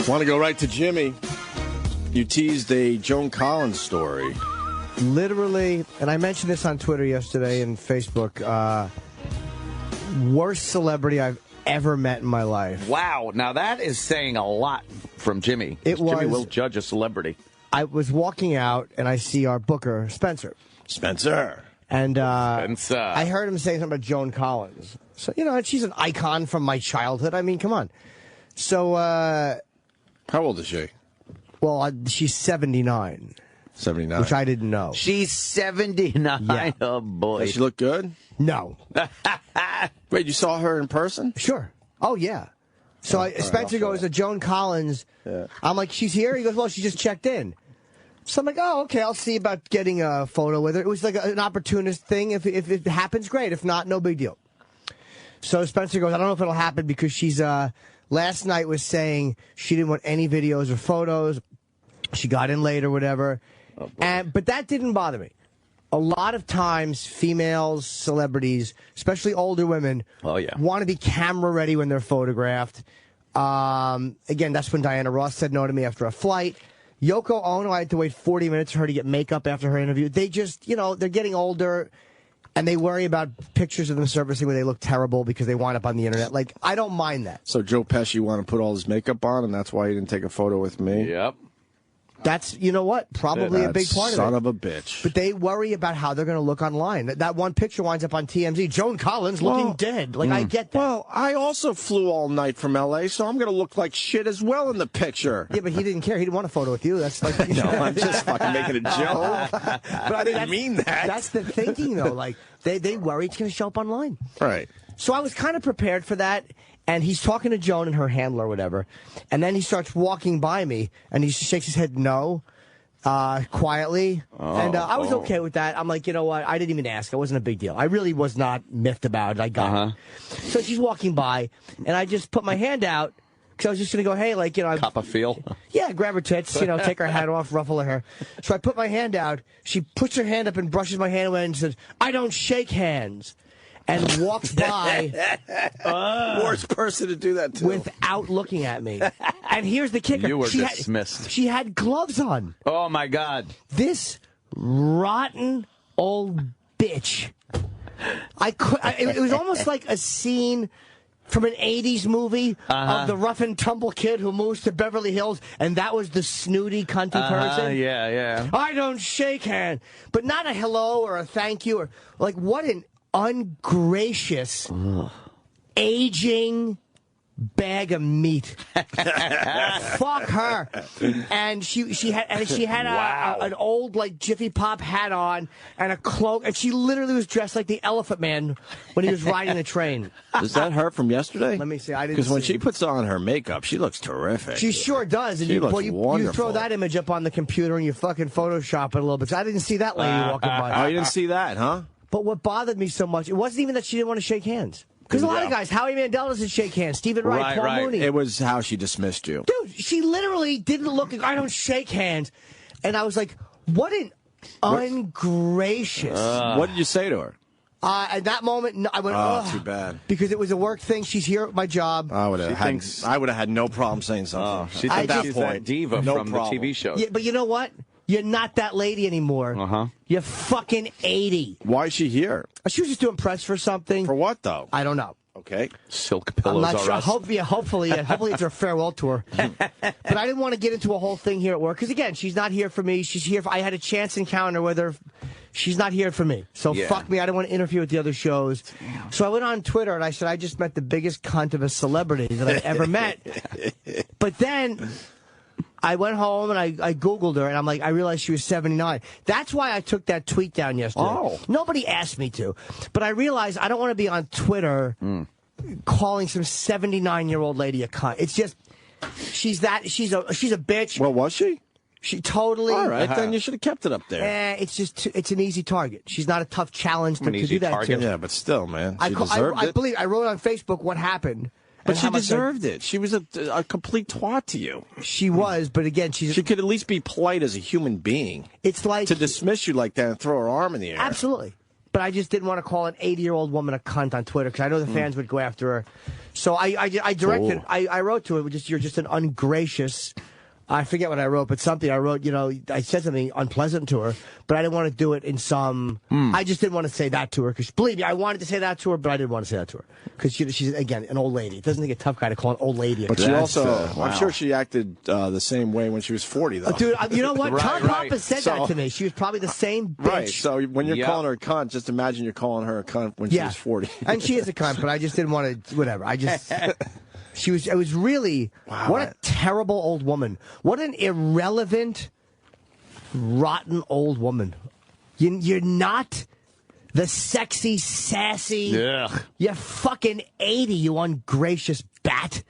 Want to go right to Jimmy. You teased a Joan Collins story. Literally, and I mentioned this on Twitter yesterday and Facebook, worst celebrity I've ever met in my life. Wow. Now, that is saying a lot from Jimmy. Jimmy will judge a celebrity. I was walking out, and I see our booker, Spencer. And Spencer. I heard him saying something about Joan Collins. So, and she's an icon from my childhood. I mean, come on. So, how old is she? Well, she's 79. 79. Which I didn't know. She's 79. Yeah. Oh, boy. Does she look good? No. Wait, you saw her in person? Sure. Oh, yeah. So Spencer goes to Joan Collins. Yeah. I'm like, she's here? He goes, well, she just checked in. So I'm like, oh, okay, I'll see about getting a photo with her. It was like an opportunist thing. If it happens, great. If not, no big deal. So Spencer goes, I don't know if it'll happen because she's, last night was saying she didn't want any videos or photos. She got in late or whatever. Oh, but that didn't bother me. A lot of times, females, celebrities, especially older women, want to be camera ready when they're photographed. Again, that's when Diana Ross said no to me after a flight. Yoko Ono, I had to wait 40 minutes for her to get makeup after her interview. They just, they're getting older, and they worry about pictures of them surfacing where they look terrible because they wind up on the internet. Like, I don't mind that. So Joe Pesci wanted to put all his makeup on, and that's why he didn't take a photo with me? Yep. That's, you know what, probably a big part of it. Son of a bitch. But they worry about how they're going to look online. That one picture winds up on TMZ. Joan Collins looking dead. Like, I get that. Well, I also flew all night from L.A., so I'm going to look like shit as well in the picture. Yeah, but he didn't care. He didn't want a photo with you. That's like... No, I'm just fucking making a joke. But I didn't mean that. That's the thinking, though. Like, they worry it's going to show up online. Right. So I was kind of prepared for that. And he's talking to Joan and her handler or whatever. And then he starts walking by me, and he shakes his head no. Quietly. And I was okay with that. I'm like, you know what? I didn't even ask. It wasn't a big deal. I really was not miffed about it. I got it. So she's walking by, and I just put my hand out, because I was just going to go, hey, like, Cop a feel? Yeah, grab her tits, take her hat off, ruffle her hair. So I put my hand out. She puts her hand up and brushes my hand away and says, I don't shake hands. And walks by. Worst person to do that to. Without looking at me. And here's the kicker. You were dismissed. She had gloves on. Oh, my God. This rotten old bitch. It was almost like a scene from an 80s movie of the rough and tumble kid who moves to Beverly Hills, and that was the snooty, cunty person. Yeah. I don't shake hands. But not a hello or a thank you. Or like, what an ungracious, aging bag of meat. Fuck her. And she had an old like Jiffy Pop hat on and a cloak, and she literally was dressed like the Elephant Man when he was riding the train. Is that her from yesterday? Let me see. I didn't. Because when she puts on her makeup, she looks terrific. She sure does. And she looks you wonderful. throw that image up on the computer and you fucking Photoshop it a little bit. I didn't see that lady walking by. Oh, you didn't see that, huh? But what bothered me so much, it wasn't even that she didn't want to shake hands. Because a lot of guys, Howie Mandel doesn't shake hands. Stephen Wright, Paul Mooney. It was how she dismissed you. Dude, she literally didn't look like, I don't shake hands. And I was like, what an ungracious. What did you say to her? At that moment, I went, too bad. Because it was a work thing. She's here at my job. I would have had no problem saying something. She thinks she's that diva from the TV show. Yeah, but you know what? You're not that lady anymore. You're fucking 80. Why is she here? She was just doing press for something. For what, though? I don't know. Okay. Silk pillows I'm not are sure. us. Hopefully it's her farewell tour. But I didn't want to get into a whole thing here at work. Because, again, she's not here for me. She's here I had a chance encounter with her. She's not here for me. So fuck me. I don't want to interfere with the other shows. Damn. So I went on Twitter and I said, I just met the biggest cunt of a celebrity that I've ever met. But then I went home and I Googled her, and I'm like, I realized she was 79. That's why I took that tweet down yesterday. Oh. Nobody asked me to. But I realized I don't want to be on Twitter calling some 79-year-old lady a cunt. It's just, she's a bitch. Well, was she? She totally. All right, then you should have kept it up there. It's just, it's an easy target. She's not a tough challenge to do that to. Yeah, but still, man, she deserved it. I believe I wrote on Facebook what happened. But she deserved it. She was a complete twat to you. She was, but again, she could at least be polite as a human being. It's like to dismiss you like that and throw her arm in the air. Absolutely. but I just didn't want to call an 80-year-old woman a cunt on Twitter because I know the fans would go after her. So I directed, I wrote to her, you're just an ungracious. I forget what I wrote, but something I wrote, I said something unpleasant to her, but I didn't want to do it in some, I just didn't want to say that to her, because believe me, I wanted to say that to her, but I didn't want to say that to her, because she's, again, an old lady. It doesn't take a tough guy to call an old lady a But cunt. she also, I'm sure she acted the same way when she was 40, though. Dude, you know what? Tom Papa said that to me. She was probably the same bitch. Right, so when you're calling her a cunt, just imagine you're calling her a cunt when she was 40. And she is a cunt, but I just didn't want to, whatever. It was really, what a terrible old woman. What an irrelevant, rotten old woman. You're not the sexy, sassy, you're fucking 80, you ungracious bat.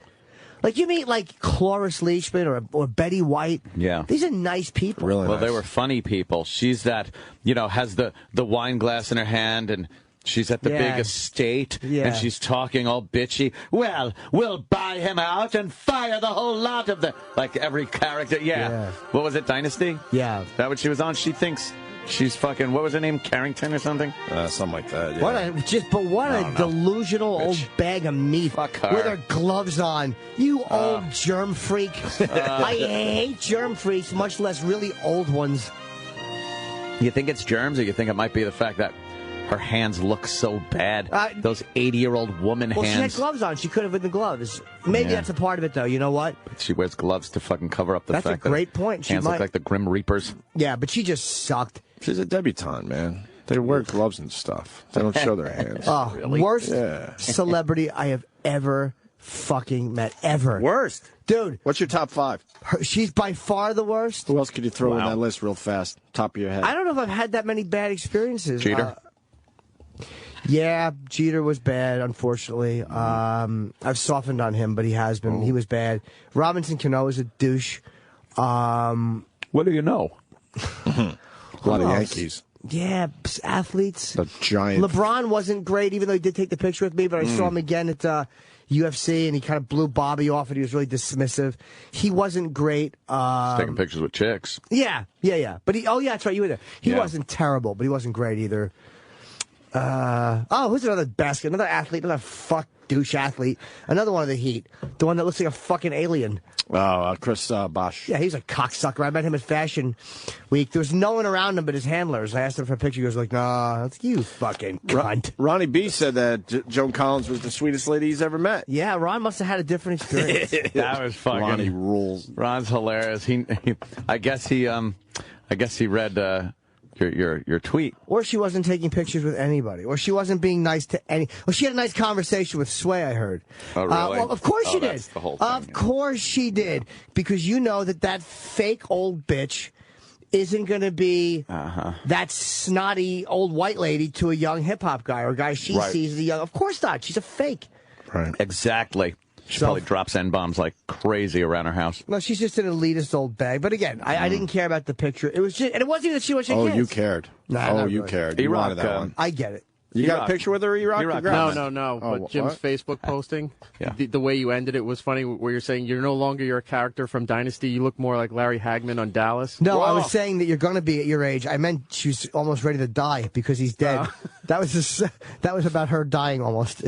Like, you meet, like, Cloris Leachman or Betty White. Yeah. These are nice people. Really nice. They were funny people. She's that, has the wine glass in her hand and... She's at the big estate, and she's talking all bitchy. Well, we'll buy him out and fire the whole lot of the... Like every character. Yeah. What was it, Dynasty? Yeah. That what she was on? She thinks she's fucking... What was her name? Carrington or something? Something like that, yeah. What a delusional old bag of meat. Fuck her. With her gloves on. You old germ freak. I hate germ freaks, much less really old ones. You think it's germs, or you think it might be the fact that... Her hands look so bad. Those 80-year-old woman hands. Well, she had gloves on. She could have with the gloves. Maybe that's a part of it, though. You know what? She wears gloves to fucking cover up the fact that... That's a great point. Hands look like the Grim Reapers. Yeah, but she just sucked. She's a debutante, man. They wear gloves and stuff. They don't show their hands. Oh, really? Worst celebrity I have ever fucking met. Ever. Worst? Dude. What's your top 5? She's by far the worst. Who else could you throw in that list real fast? Top of your head. I don't know if I've had that many bad experiences. Jeter? Yeah, Jeter was bad, unfortunately. I've softened on him, but he has been. He was bad. Robinson Cano is a douche. What do you know? A lot of Yankees. Yeah, athletes. The giant. LeBron wasn't great, even though he did take the picture with me, but I saw him again at UFC, and he kind of blew Bobby off, and he was really dismissive. He wasn't great. Taking pictures with chicks. Yeah. But that's right, you were there. He wasn't terrible, but he wasn't great either. Who's another athlete, another douche athlete, another one of the Heat, the one that looks like a fucking alien. Chris Bosh. Yeah, he's a cocksucker. I met him at Fashion Week. There was no one around him but his handlers. I asked him for a picture. He was like, "Nah, that's you fucking cunt." Ronnie B said that Joan Collins was the sweetest lady he's ever met. Yeah, Ron must have had a different experience. That was fucking... Ronnie rules. Ron's hilarious. I guess he read... Your tweet. Or she wasn't taking pictures with anybody. Or she wasn't being nice to any... Well, she had a nice conversation with Sway, I heard. Oh, really? Well, of course she did. That's the whole thing, of course she did. Because you know that fake old bitch isn't going to be that snotty old white lady to a young hip-hop guy or a guy she sees as a young... Of course not. She's a fake. Right. Exactly. She probably drops N-bombs like crazy around her house. No, she's just an elitist old bag. But again, I didn't care about the picture. It was just, and it wasn't even that she was shaking hands. You cared. Nah, you really. cared. You wanted that one. I get it. You got a picture with her, E-Rock? No. But Jim's Facebook posting, the way you ended it was funny, where you're saying you're no longer your character from Dynasty. You look more like Larry Hagman on Dallas. No, I was saying that you're going to be at your age. I meant she was almost ready to die because he's dead. That was about her dying almost.